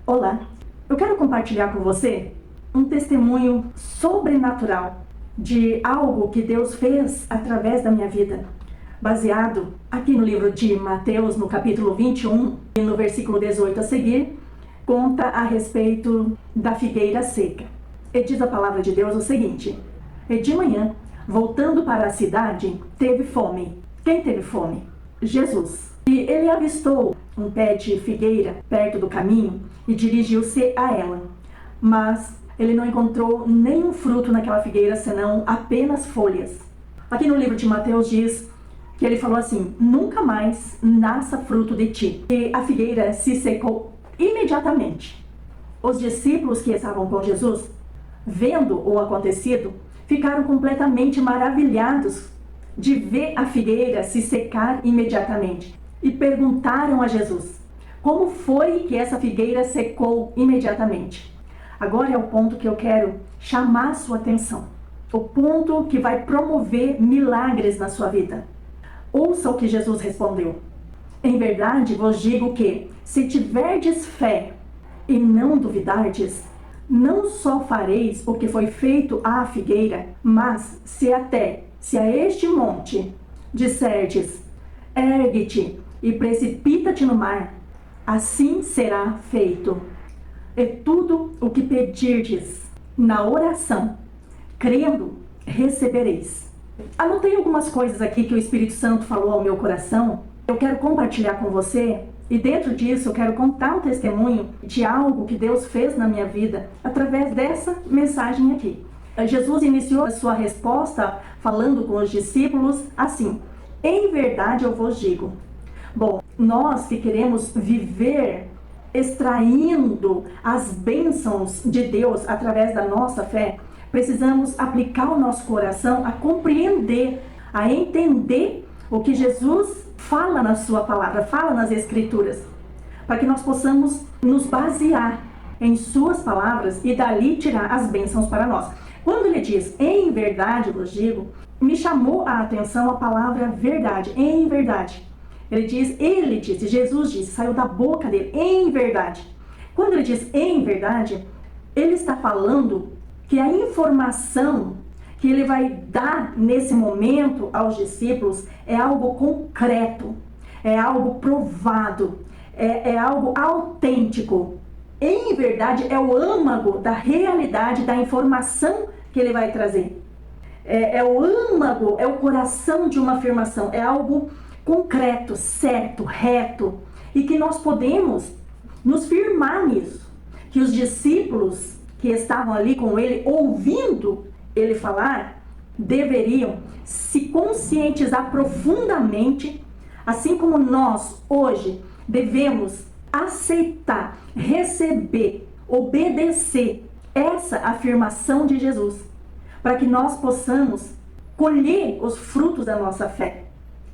Olá, eu quero compartilhar com você um testemunho sobrenatural de algo que Deus fez através da minha vida, baseado aqui no livro de Mateus, no capítulo 21 e no versículo 18 a seguir, conta a respeito da figueira seca. E diz a palavra de Deus o seguinte: e de manhã, voltando para a cidade, teve fome. Quem teve fome? Jesus. E ele avistou um pé de figueira perto do caminho e dirigiu-se a ela. Mas ele não encontrou nenhum fruto naquela figueira, senão apenas folhas. Aqui no livro de Mateus diz que ele falou assim: nunca mais nasça fruto de ti. E a figueira se secou imediatamente. Os discípulos que estavam com Jesus, vendo o acontecido, ficaram completamente maravilhados de ver a figueira se secar imediatamente. E perguntaram a Jesus: como foi que essa figueira secou imediatamente? Agora é o ponto que eu quero chamar a sua atenção. O ponto que vai promover milagres na sua vida. Ouça o que Jesus respondeu: em verdade vos digo que, se tiverdes fé e não duvidardes, não só fareis o que foi feito à figueira, mas se a este monte disserdes: ergue-te e precipita-te no mar, assim será feito. E tudo o que pedirdes na oração, crendo, recebereis. Anotei algumas coisas aqui que o Espírito Santo falou ao meu coração. Eu quero compartilhar com você, e dentro disso eu quero contar um testemunho de algo que Deus fez na minha vida através dessa mensagem aqui. Jesus iniciou a sua resposta falando com os discípulos assim: em verdade eu vos digo. Bom, nós que queremos viver extraindo as bênçãos de Deus através da nossa fé, precisamos aplicar o nosso coração a compreender, a entender o que Jesus fala na sua palavra, fala nas Escrituras, para que nós possamos nos basear em suas palavras e dali tirar as bênçãos para nós. Quando ele diz, em verdade vos digo, me chamou a atenção a palavra verdade, em verdade. Ele disse, Jesus disse, saiu da boca dele, em verdade. Quando ele diz em verdade, ele está falando que a informação que ele vai dar nesse momento aos discípulos é algo concreto, é algo provado, é algo autêntico. Em verdade, é o âmago da realidade, da informação que ele vai trazer. É o âmago, é o coração de uma afirmação, é algo concreto, certo, reto, e que nós podemos nos firmar nisso. Que os discípulos que estavam ali com ele, ouvindo ele falar, deveriam se conscientizar profundamente, assim como nós hoje devemos aceitar, receber, obedecer essa afirmação de Jesus, para que nós possamos colher os frutos da nossa fé,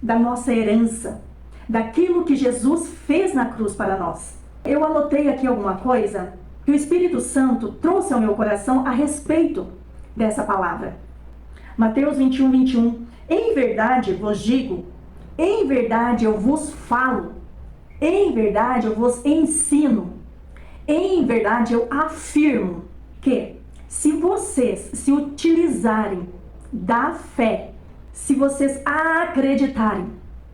da nossa herança, daquilo que Jesus fez na cruz para nós. Eu anotei aqui alguma coisa que o Espírito Santo trouxe ao meu coração a respeito dessa palavra. Mateus 21, 21. Em verdade vos digo, em verdade eu vos falo, em verdade eu vos ensino, em verdade eu afirmo que se vocês se utilizarem da fé, se vocês acreditarem,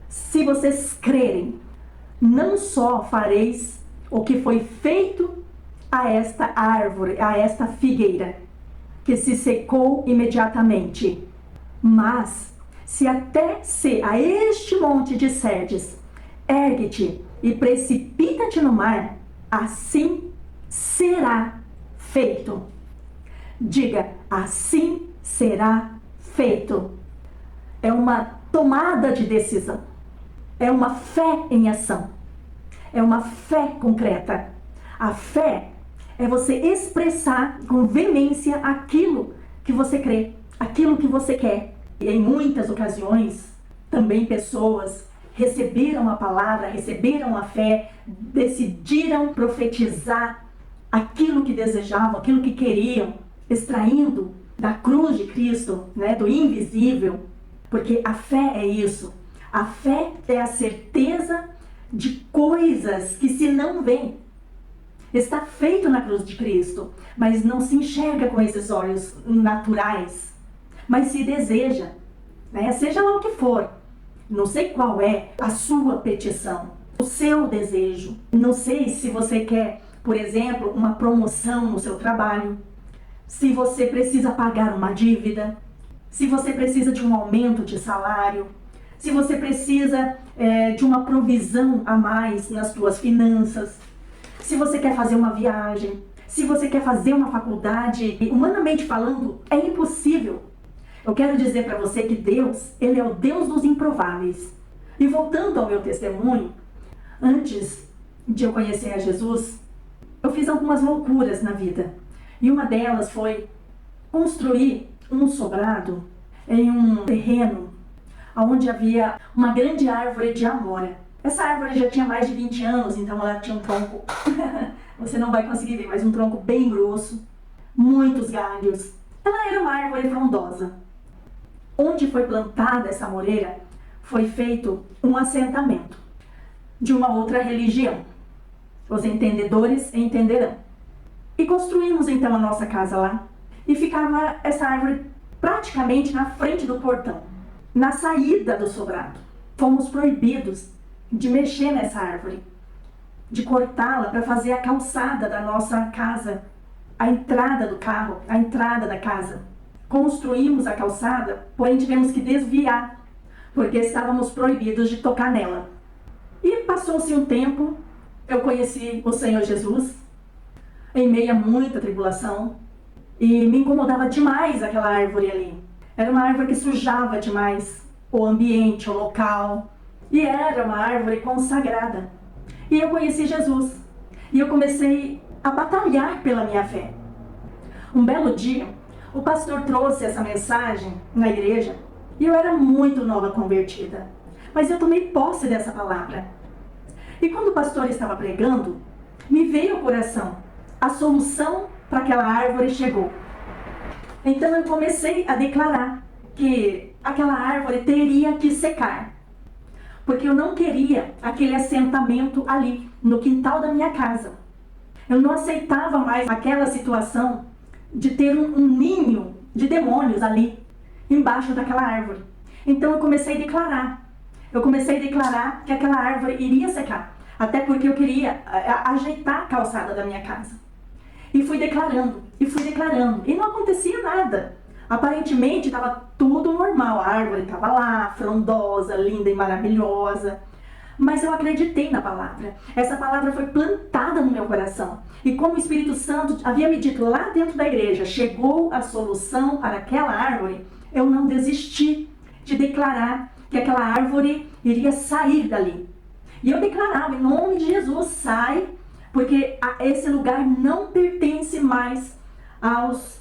se vocês crerem, não só fareis o que foi feito a esta árvore, a esta figueira, que se secou imediatamente, mas se a este monte disserdes, ergue-te e precipita-te no mar, assim será feito. Diga, assim será feito. É uma tomada de decisão, é uma fé em ação, é uma fé concreta. A fé é você expressar com veemência aquilo que você crê, aquilo que você quer. E em muitas ocasiões, também pessoas receberam a palavra, receberam a fé, decidiram profetizar aquilo que desejavam, aquilo que queriam, extraindo da cruz de Cristo, do invisível, porque a fé é isso. A fé é a certeza de coisas que se não veem. está feito na cruz de Cristo, mas não se enxerga com esses olhos naturais, mas se deseja, né? Seja lá o que for. Não sei qual é a sua petição, o seu desejo. Não sei se você quer, por exemplo, uma promoção no seu trabalho, se você precisa pagar uma dívida, se você precisa de um aumento de salário, se você precisa de uma provisão a mais nas suas finanças, se você quer fazer uma viagem, se você quer fazer uma faculdade. Humanamente falando, é impossível. Eu quero dizer para você que Deus, Ele é o Deus dos improváveis. E voltando ao meu testemunho, antes de eu conhecer a Jesus, eu fiz algumas loucuras na vida. E uma delas foi construir um sobrado em um terreno onde havia uma grande árvore de amora. Essa árvore já tinha mais de 20 anos, então ela tinha um tronco, você não vai conseguir ver, mas um tronco bem grosso, muitos galhos. Ela era uma árvore frondosa. Onde foi plantada essa amoreira, foi feito um assentamento de uma outra religião. Os entendedores entenderão. E construímos então a nossa casa lá. E ficava essa árvore praticamente na frente do portão, na saída do sobrado. Fomos proibidos de mexer nessa árvore, de cortá-la para fazer a calçada da nossa casa, a entrada do carro, a entrada da casa. Construímos a calçada, porém tivemos que desviar, porque estávamos proibidos de tocar nela. E passou-se um tempo, eu conheci o Senhor Jesus, em meio a muita tribulação, e me incomodava demais aquela árvore ali. Era uma árvore que sujava demais o ambiente, o local, e era uma árvore consagrada. E eu conheci Jesus, e eu comecei a batalhar pela minha fé. Um belo dia, o pastor trouxe essa mensagem na igreja e eu era muito nova convertida, mas eu tomei posse dessa palavra. E quando o pastor estava pregando, me veio ao coração, a solução para aquela árvore chegou. Então eu comecei a declarar que aquela árvore teria que secar, porque eu não queria aquele assentamento ali, no quintal da minha casa. Eu não aceitava mais aquela situação de ter um ninho de demônios ali, embaixo daquela árvore. Então eu comecei a declarar. Eu comecei a declarar que aquela árvore iria secar. Até porque eu queria ajeitar a calçada da minha casa. E fui declarando, e não acontecia nada. Aparentemente estava tudo normal. A árvore estava lá, frondosa, linda e maravilhosa. Mas eu acreditei na palavra. Essa palavra foi plantada no meu coração. E como o Espírito Santo havia me dito lá dentro da igreja, chegou a solução para aquela árvore, eu não desisti de declarar que aquela árvore iria sair dali. E eu declarava, em nome de Jesus, sai, porque esse lugar não pertence mais aos,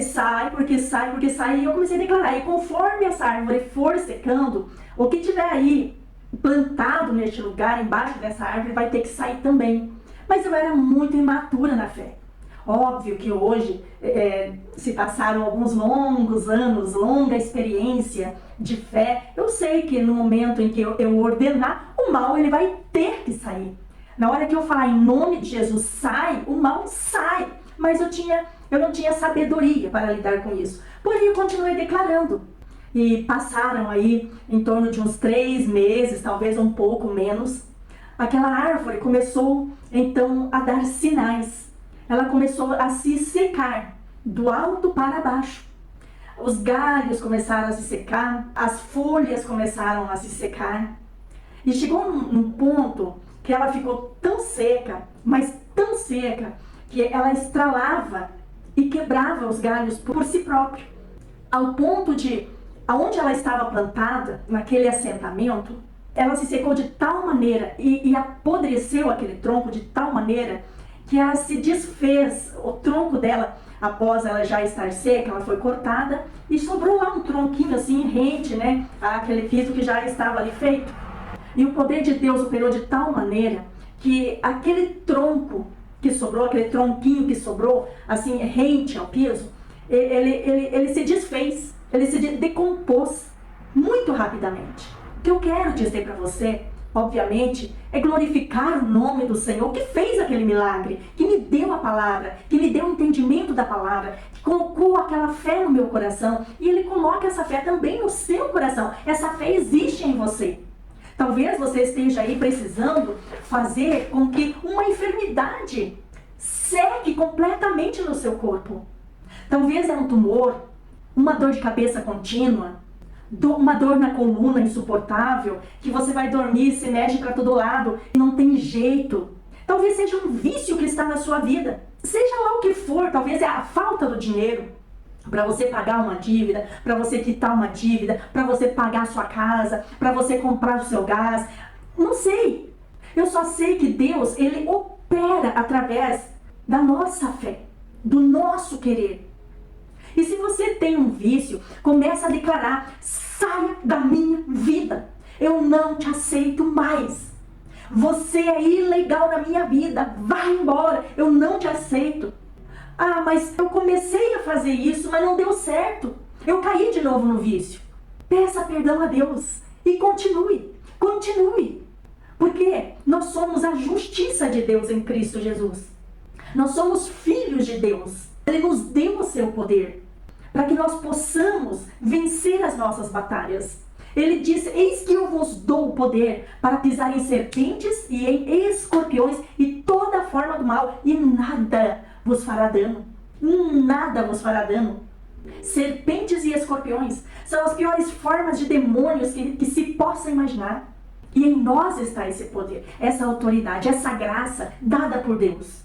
sai, porque sai, e eu comecei a declarar. E conforme essa árvore for secando, o que tiver aí plantado neste lugar, embaixo dessa árvore, vai ter que sair também. Mas eu era muito imatura na fé. Óbvio que hoje se passaram alguns longos anos, longa experiência de fé. Eu sei que no momento em que eu ordenar, o mal ele vai ter que sair. Na hora que eu falar em nome de Jesus, sai, o mal sai. Mas eu não tinha sabedoria para lidar com isso. Porém, eu continuei declarando. E passaram aí em torno de uns 3 meses, talvez um pouco menos. Aquela árvore começou então a dar sinais. Ela começou a se secar do alto para baixo. Os galhos começaram a se secar, as folhas começaram a se secar. E chegou num ponto que ela ficou tão seca, mas tão seca, que ela estralava e quebrava os galhos por si próprio. Ao ponto de, aonde ela estava plantada, naquele assentamento, ela se secou de tal maneira e apodreceu aquele tronco de tal maneira que ela se desfez, o tronco dela, após ela já estar seca, ela foi cortada e sobrou lá um tronquinho assim, rente, aquele piso que já estava ali feito. E o poder de Deus operou de tal maneira que aquele tronco que sobrou, aquele tronquinho que sobrou, assim, rente ao piso, ele se desfez, ele se decompôs muito rapidamente. O que eu quero dizer para você obviamente, é glorificar o nome do Senhor, que fez aquele milagre, que me deu a palavra, que me deu o entendimento da palavra, que colocou aquela fé no meu coração, e Ele coloca essa fé também no seu coração. Essa fé existe em você. Talvez você esteja aí precisando fazer com que uma enfermidade seque completamente no seu corpo. Talvez é um tumor, uma dor de cabeça contínua, uma dor na coluna insuportável, que você vai dormir, se mexe para todo lado e não tem jeito. Talvez seja um vício que está na sua vida. Seja lá o que for, talvez é a falta do dinheiro para você pagar uma dívida, para você quitar uma dívida, para você pagar a sua casa, para você comprar o seu gás. Não sei. Eu só sei que Deus, Ele opera através da nossa fé, do nosso querer. E se você tem um vício, começa a declarar: saia da minha vida, eu não te aceito mais. Você é ilegal na minha vida, vai embora, eu não te aceito. Ah, mas eu comecei a fazer isso, mas não deu certo. Eu caí de novo no vício. Peça perdão a Deus e continue, continue. Porque nós somos a justiça de Deus em Cristo Jesus. Nós somos filhos de Deus. Ele nos deu o seu poder para que nós possamos vencer as nossas batalhas. Ele disse: eis que eu vos dou o poder para pisar em serpentes e em escorpiões e toda forma do mal, e nada vos fará dano. Nada vos fará dano. Serpentes e escorpiões são as piores formas de demônios que se possa imaginar. E em nós está esse poder, essa autoridade, essa graça dada por Deus.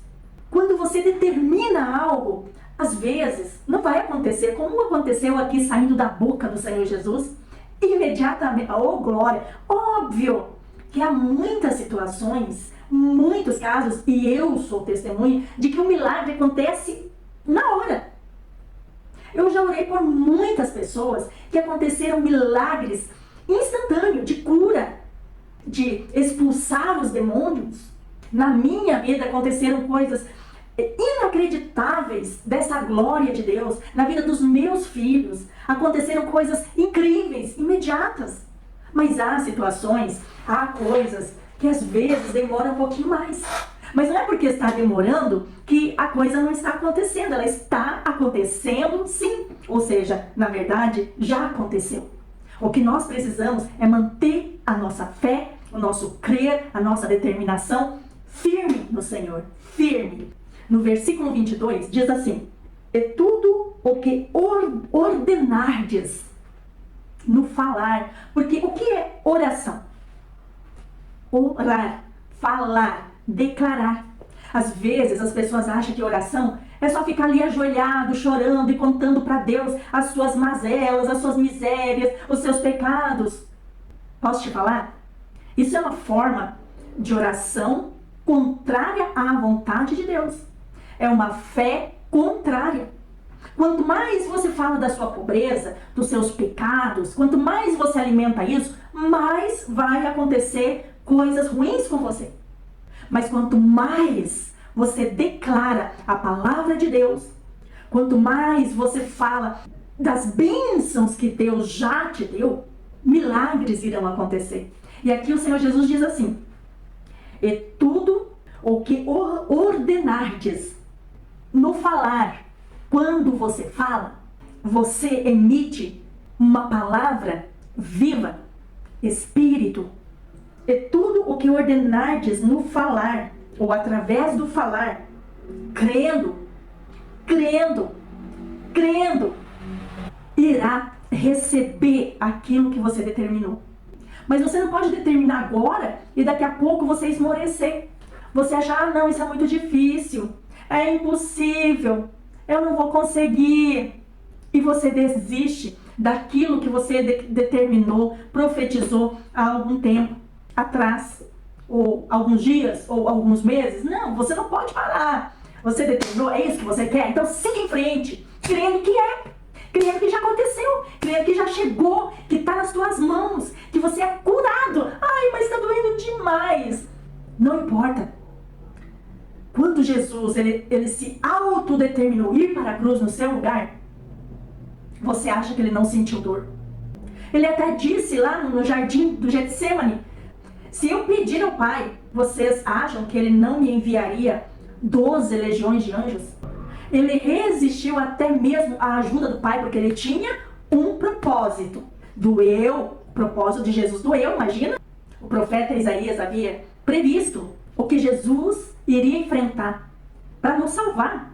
Quando você determina algo, às vezes não vai acontecer como aconteceu aqui saindo da boca do Senhor Jesus. Imediatamente, oh glória, óbvio que há muitas situações, muitos casos, e eu sou testemunha de que o milagre acontece na hora. Eu já orei por muitas pessoas que aconteceram milagres instantâneos de cura, de expulsar os demônios. Na minha vida aconteceram coisas inacreditáveis dessa glória de Deus. Na vida dos meus filhos aconteceram coisas incríveis, imediatas. Mas há situações, há coisas que às vezes demoram um pouquinho mais. Mas não é porque está demorando que a coisa não está acontecendo. Ela está acontecendo sim. Ou seja, na verdade, já aconteceu. O que nós precisamos é manter a nossa fé, o nosso crer, a nossa determinação firme no Senhor. Firme. No versículo 22 diz assim: e tudo o que ordenardes no falar. Porque o que é oração? Orar, falar, declarar. Às vezes as pessoas acham que oração é só ficar ali ajoelhado, chorando e contando para Deus as suas mazelas, as suas misérias, os seus pecados. Posso te falar? Isso é uma forma de oração contrária à vontade de Deus. É uma fé contrária. Quanto mais você fala da sua pobreza, dos seus pecados, quanto mais você alimenta isso, mais vai acontecer coisas ruins com você. Mas quanto mais você declara a palavra de Deus, quanto mais você fala das bênçãos que Deus já te deu, milagres irão acontecer. E aqui o Senhor Jesus diz assim: e tudo o que ordenardes no falar. Quando você fala, você emite uma palavra viva, espírito. E tudo o que ordenardes no falar, ou através do falar, crendo, irá receber aquilo que você determinou. Mas você não pode determinar agora e daqui a pouco você esmorecer. Você achar: ah, não, isso é muito difícil, é impossível, eu não vou conseguir. E você desiste daquilo que você determinou, profetizou há algum tempo atrás, ou alguns dias, ou alguns meses. Não, você não pode parar. Você determinou, é isso que você quer? Então siga em frente, crendo que é, crendo que já aconteceu, crendo que já chegou, que está nas tuas mãos, que você é curado. Ai, mas está doendo demais. Não importa. Quando Jesus ele se autodeterminou ir para a cruz no seu lugar, você acha que ele não sentiu dor? Ele até disse lá no jardim do Getsêmani: Se eu pedir ao Pai, vocês acham que Ele não me enviaria 12 legiões de anjos? Ele resistiu até mesmo à ajuda do Pai, porque Ele tinha um propósito. O propósito de Jesus doeu, imagina? O profeta Isaías havia previsto o que Jesus iria enfrentar para nos salvar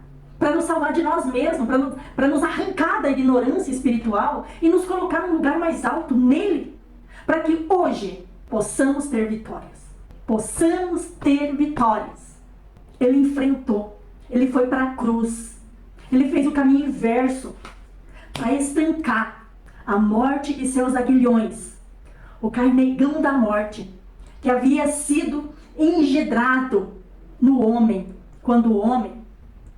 de nós mesmos, para nos arrancar da ignorância espiritual e nos colocar num lugar mais alto nele, para que hoje possamos ter vitórias. Possamos ter vitórias. Ele enfrentou, ele foi para a cruz, ele fez o caminho inverso para estancar a morte e seus aguilhões, o carnegão da morte, que havia sido engendrado no homem, quando o homem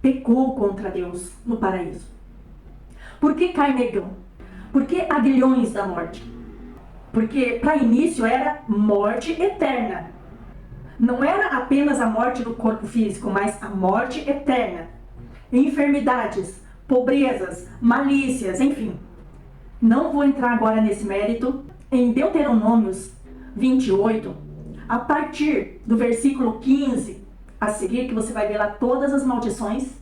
pecou contra Deus no paraíso. Por que carnegão? Por que aguilhões da morte? Porque para início era morte eterna. Não era apenas a morte do corpo físico, mas a morte eterna. Enfermidades, pobrezas, malícias, enfim. Não vou entrar agora nesse mérito. Em Deuteronômios 28, a partir do versículo 15 a seguir, que você vai ver lá todas as maldições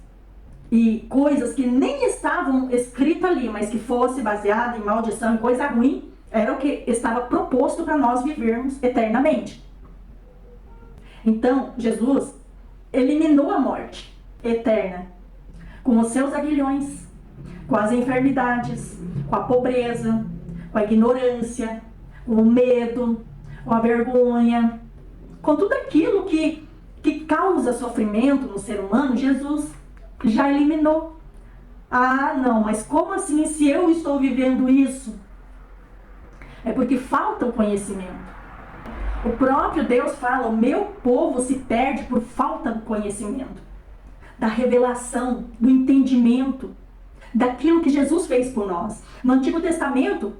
e coisas que nem estavam escritas ali, mas que fosse baseada em maldição, em coisa ruim, era o que estava proposto para nós vivermos eternamente. Então, Jesus eliminou a morte eterna com os seus aguilhões, com as enfermidades, com a pobreza, com a ignorância, com o medo, com a vergonha, com tudo aquilo que causa sofrimento no ser humano. Jesus já eliminou. Ah, não, mas como assim se eu estou vivendo isso? É porque falta o conhecimento. O próprio Deus fala, o meu povo se perde por falta do conhecimento, da revelação, do entendimento, daquilo que Jesus fez por nós. No Antigo Testamento,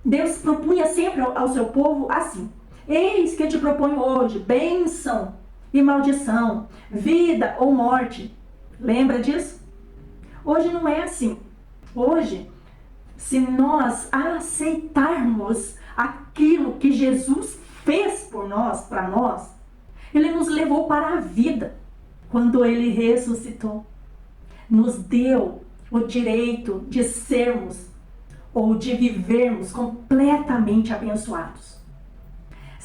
Deus propunha sempre ao seu povo assim: eis que eu te proponho hoje bênção e maldição, vida ou morte. Lembra disso? Hoje não é assim. Hoje, se nós aceitarmos aquilo que Jesus fez por nós, para nós, Ele nos levou para a vida. Quando Ele ressuscitou, nos deu o direito de sermos ou de vivermos completamente abençoados.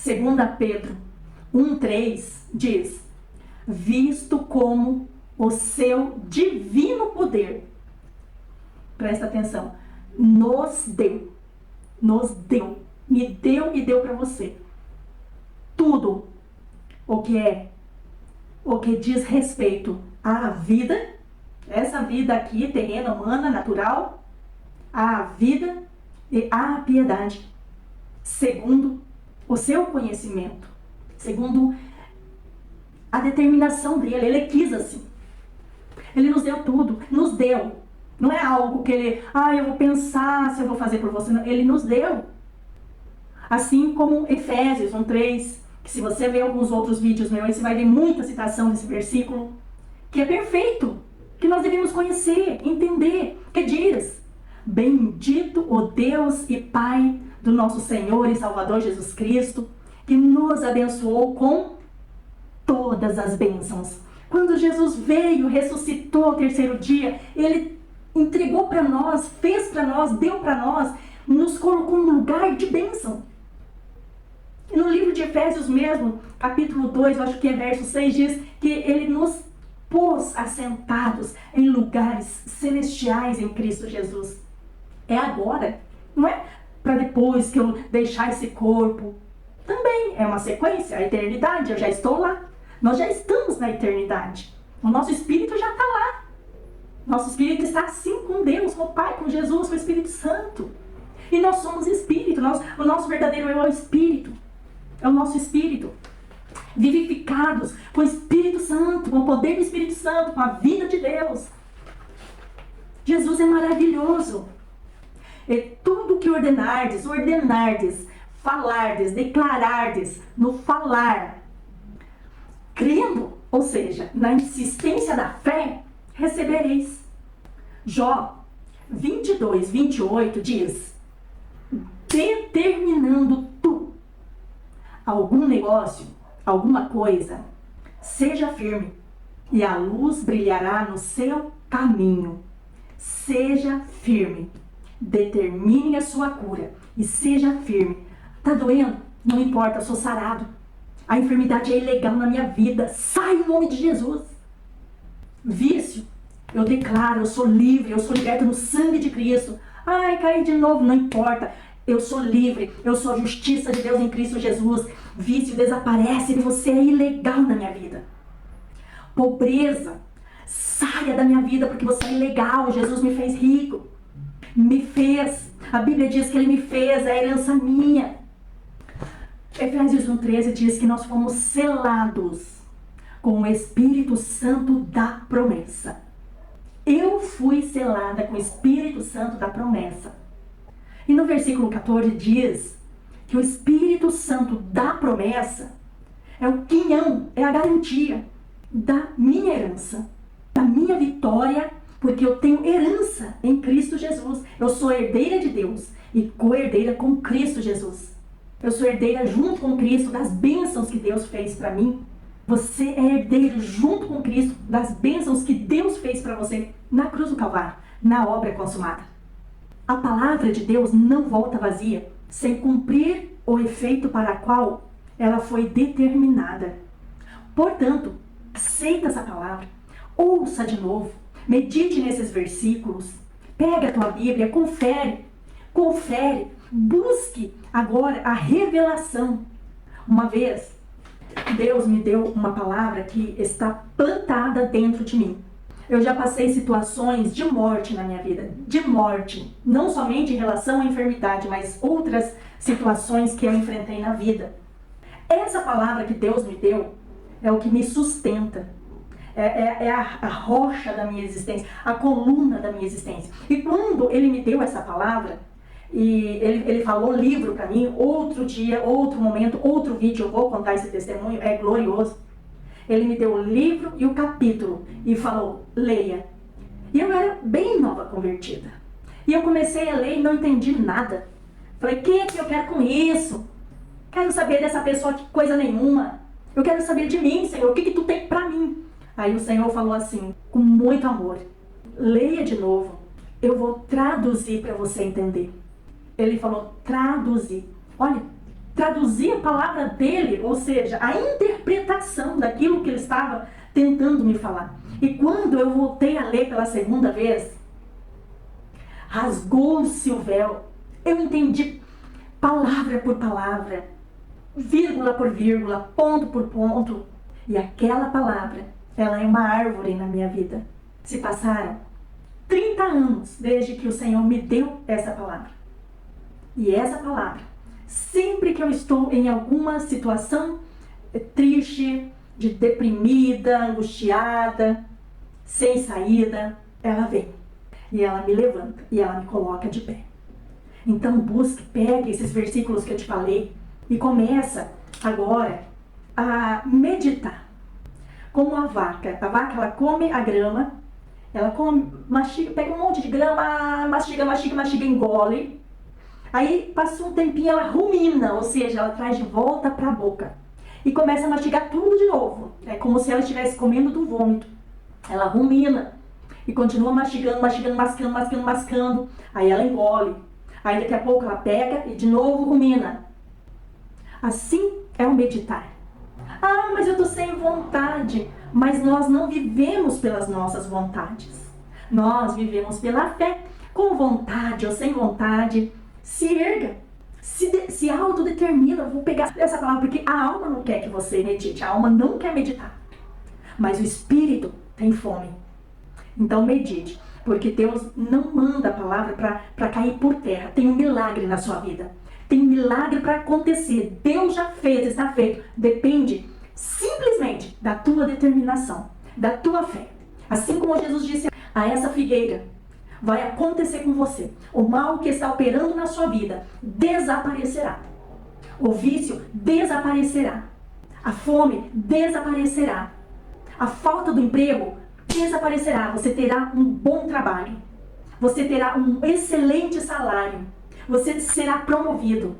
2 Pedro 1,3 diz: visto como o seu divino poder, presta atenção, nos deu, me deu e deu para você tudo o que diz respeito à vida, essa vida aqui, terrena, humana, natural, à vida e à piedade, segundo o seu conhecimento, segundo a determinação dele. Ele quis assim. Ele nos deu tudo, nos deu. Não é algo que ele, eu vou pensar se eu vou fazer por você. Não. Ele nos deu. Assim como Efésios 1,3, que se você ver alguns outros vídeos meus, você vai ver muita citação desse versículo, que é perfeito, que nós devemos conhecer, entender, que diz: bendito o Deus e Pai do nosso Senhor e Salvador Jesus Cristo, que nos abençoou com todas as bênçãos. Quando Jesus veio, ressuscitou ao terceiro dia, Ele entregou para nós, fez para nós, deu para nós, nos colocou num lugar de bênção. E no livro de Efésios mesmo, capítulo 2, eu acho que é verso 6, diz que Ele nos pôs assentados em lugares celestiais em Cristo Jesus. É agora, não é para depois que eu deixar esse corpo. Também é uma sequência, a eternidade, eu já estou lá. Nós já estamos na eternidade. O nosso espírito já está lá. Nosso espírito está assim com Deus, com o Pai, com Jesus, com o Espírito Santo. E nós somos espírito. O nosso verdadeiro eu é o espírito. É o nosso espírito. Vivificados com o Espírito Santo, com o poder do Espírito Santo, com a vida de Deus. Jesus é maravilhoso. E tudo que ordenardes, falardes, declarardes, no falar, crendo, ou seja, na insistência da fé, recebereis. Jó 22, 28 diz: determinando tu algum negócio, alguma coisa, seja firme e a luz brilhará no seu caminho. Seja firme. Determine a sua cura e seja firme. Tá doendo? Não importa, eu sou sarado. A enfermidade é ilegal na minha vida. Sai em nome de Jesus. Vício, eu declaro, eu sou livre, eu sou liberto no sangue de Cristo. Ai, caí de novo, não importa. Eu sou livre, eu sou a justiça de Deus em Cristo Jesus. Vício desaparece, você é ilegal na minha vida. Pobreza, saia da minha vida porque você é ilegal. Jesus me fez rico, me fez. A Bíblia diz que Ele me fez, é a herança minha. Efésios 1,13 diz que nós fomos selados com o Espírito Santo da promessa. Eu fui selada com o Espírito Santo da promessa. E no versículo 14 diz que o Espírito Santo da promessa é o quinhão, é a garantia da minha herança, da minha vitória, porque eu tenho herança em Cristo Jesus. Eu sou herdeira de Deus e co-herdeira com Cristo Jesus. Eu sou herdeira junto com Cristo das bênçãos que Deus fez para mim. Você é herdeiro junto com Cristo das bênçãos que Deus fez para você na cruz do Calvário, na obra consumada. A palavra de Deus não volta vazia, sem cumprir o efeito para o qual ela foi determinada. Portanto, aceita essa palavra, ouça de novo, medite nesses versículos, pega a tua Bíblia, confere, busque agora a revelação. Uma vez, Deus me deu uma palavra que está plantada dentro de mim. Eu já passei situações de morte na minha vida, de morte, não somente em relação à enfermidade, mas outras situações que eu enfrentei na vida. Essa palavra que Deus me deu é o que me sustenta, é a rocha da minha existência, a coluna da minha existência. E quando Ele me deu essa palavra, e ele falou livro para mim, outro dia, outro momento, outro vídeo, eu vou contar esse testemunho, é glorioso. Ele me deu o livro e o capítulo e falou, leia. E eu era bem nova convertida. E eu comecei a ler e não entendi nada. Falei, o que é que eu quero com isso? Quero saber dessa pessoa que coisa nenhuma. Eu quero saber de mim, Senhor, o que tu tem para mim? Aí o Senhor falou assim, com muito amor, leia de novo, eu vou traduzir para você entender. Ele falou, traduzir. Olha, traduzir a palavra dele, ou seja, a interpretação daquilo que ele estava tentando me falar. E quando eu voltei a ler pela segunda vez, rasgou-se o véu. Eu entendi palavra por palavra, vírgula por vírgula, ponto por ponto. E aquela palavra, ela é uma árvore na minha vida. Se passaram 30 anos desde que o Senhor me deu essa palavra. E essa palavra, sempre que eu estou em alguma situação triste, de deprimida, angustiada, sem saída, ela vem. E ela me levanta e ela me coloca de pé. Então busque, pegue esses versículos que eu te falei e começa agora a meditar. Como a vaca. A vaca, ela come a grama, ela come, mastiga, pega um monte de grama, mastiga, engole. Aí passa um tempinho, ela rumina, ou seja, ela traz de volta para a boca. E começa a mastigar tudo de novo. É como se ela estivesse comendo do vômito. Ela rumina. E continua mastigando. Aí ela engole. Aí daqui a pouco ela pega e de novo rumina. Assim é o meditar. Ah, mas eu estou sem vontade. Mas nós não vivemos pelas nossas vontades. Nós vivemos pela fé. Com vontade ou sem vontade, se erga. Se autodetermina. Eu vou pegar essa palavra porque a alma não quer que você medite. A alma não quer meditar. Mas o espírito tem fome. Então medite. Porque Deus não manda a palavra para cair por terra. Tem um milagre na sua vida. Tem um milagre para acontecer. Deus já fez, está feito. Depende simplesmente da tua determinação, da tua fé. Assim como Jesus disse a essa figueira, vai acontecer com você. O mal que está operando na sua vida desaparecerá. O vício desaparecerá. A fome desaparecerá. A falta do emprego desaparecerá. Você terá um bom trabalho. Você terá um excelente salário. Você será promovido.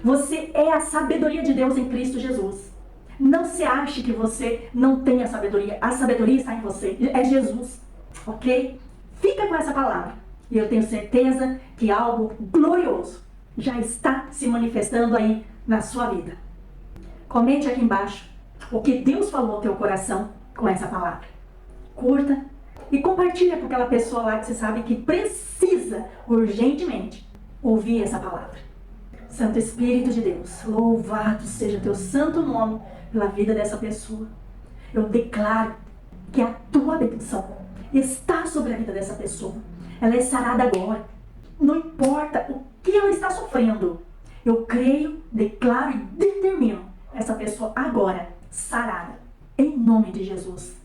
Você é a sabedoria de Deus em Cristo Jesus. Não se ache que você não tem a sabedoria. A sabedoria está em você. É Jesus. Ok? Fica com essa palavra. E eu tenho certeza que algo glorioso já está se manifestando aí na sua vida. Comente aqui embaixo o que Deus falou ao teu coração com essa palavra. Curta e compartilha com aquela pessoa lá que você sabe que precisa urgentemente ouvir essa palavra. Santo Espírito de Deus, louvado seja teu santo nome pela vida dessa pessoa. Eu declaro que a tua bênção está sobre a vida dessa pessoa. Ela é sarada agora. Não importa o que ela está sofrendo. Eu creio, declaro e determino essa pessoa agora sarada. Em nome de Jesus.